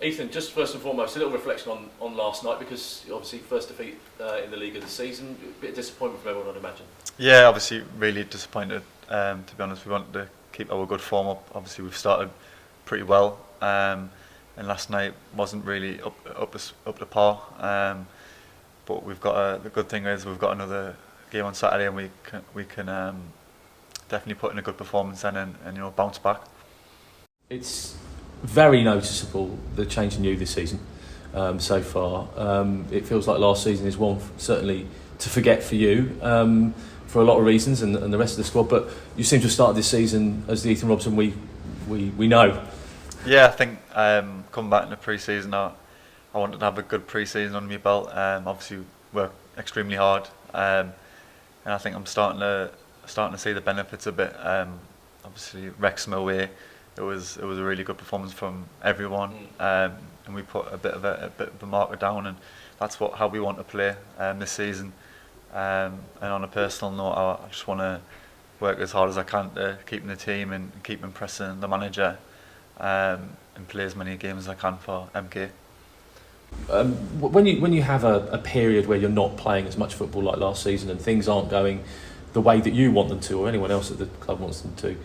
Ethan, just first and foremost, a little reflection on last night, because obviously first defeat in the league of the season, a bit of disappointment from everyone, I'd imagine. Yeah, obviously really disappointed. To be honest, we wanted to keep our good form up. Obviously we've started pretty well, and last night wasn't really up to par. But we've got the good thing is we've got another game on Saturday, and we can definitely put in a good performance then and bounce back. It's very noticeable the change in you this season so far. It feels like last season is one certainly to forget for you for a lot of reasons, and the rest of the squad. But you seem to have started this season as the Ethan Robson we know. Yeah, I think coming back in the pre-season, I wanted to have a good pre-season under my belt. Obviously worked extremely hard, and I think I'm starting to see the benefits a bit. Obviously Wrexham away, it was a really good performance from everyone, and we put a bit of a marker down, and that's how we want to play this season. And on a personal note, I just want to work as hard as I can to keep in the team and keep impressing the manager, and play as many games as I can for MK. When you have a period where you're not playing as much football like last season, and things aren't going the way that you want them to, or anyone else at the club wants them to,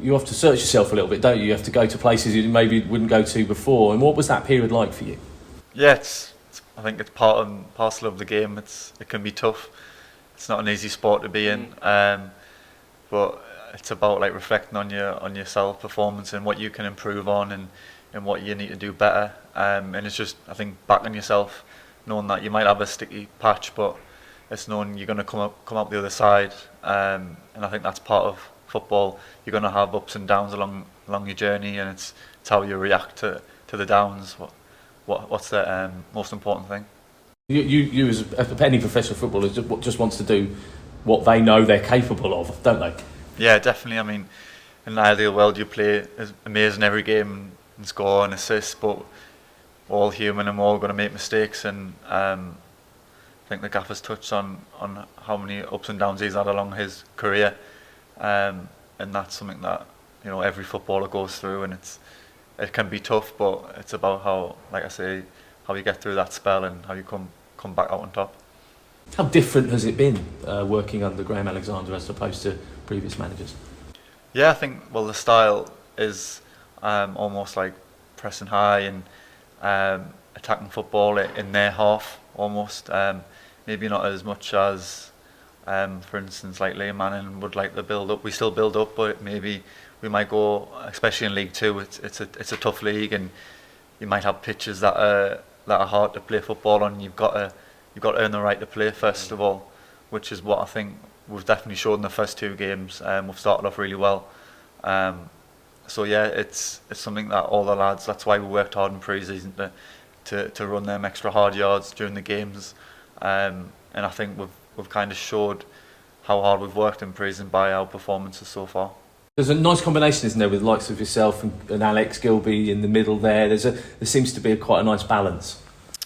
you have to search yourself a little bit, don't you? You have to go to places you maybe wouldn't go to before. And what was that period like for you? Yeah, I think it's part and parcel of the game. It can be tough. It's not an easy sport to be in, but it's about like reflecting on your self performance and what you can improve on, and what you need to do better. And it's just, I think, backing yourself, knowing that you might have a sticky patch, but it's knowing you're going to come out the other side. And I think that's part of football. You're going to have ups and downs along your journey, and it's how you react to the downs. What's the most important thing? You as any professional footballer just wants to do what they know they're capable of, don't they? Yeah, definitely. I mean, in an ideal world, you play amazing every game and score and assist, but we're all human and we're all going to make mistakes. And I think the gaffer's touched on how many ups and downs he's had along his career, and that's something that every footballer goes through, and it can be tough, but it's about how, like I say, how you get through that spell and how you come back out on top. How different has it been working under Graham Alexander as opposed to previous managers? Yeah, I think the style is almost like pressing high and attacking football in their half almost. Maybe not as much as, for instance, like Liam Manning would like to build up. We still build up, but maybe we might go, especially in League Two. It's a tough league, and you might have pitches that are hard to play football on. You've got to earn the right to play first of all, which is what I think we've definitely showed in the first two games. We've started off really well. So yeah, it's something that all the lads. That's why we worked hard in pre-season to run them extra hard yards during the games, and I think we've kind of showed how hard we've worked in pre-season by our performances so far. There's a nice combination, isn't there, with the likes of yourself and Alex Gilby in the middle there. There seems to be quite a nice balance.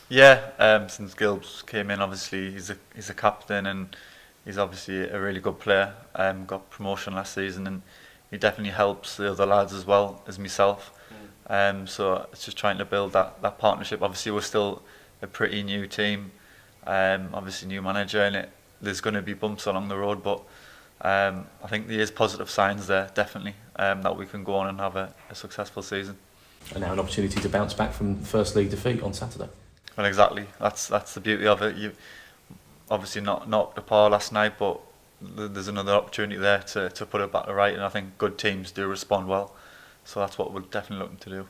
Yeah, since Gilbs came in, obviously he's a captain, and he's obviously a really good player. Got promotion last season, and he definitely helps the other lads as well as myself. So it's just trying to build that partnership. Obviously we're still a pretty new team, obviously new manager, and there's going to be bumps along the road, but I think there is positive signs there, definitely, that we can go on and have a successful season. And now an opportunity to bounce back from the first league defeat on Saturday. Well, exactly. That's the beauty of it. You obviously not up to par last night, but there's another opportunity there to put it back to right, and I think good teams do respond well. So that's what we're definitely looking to do.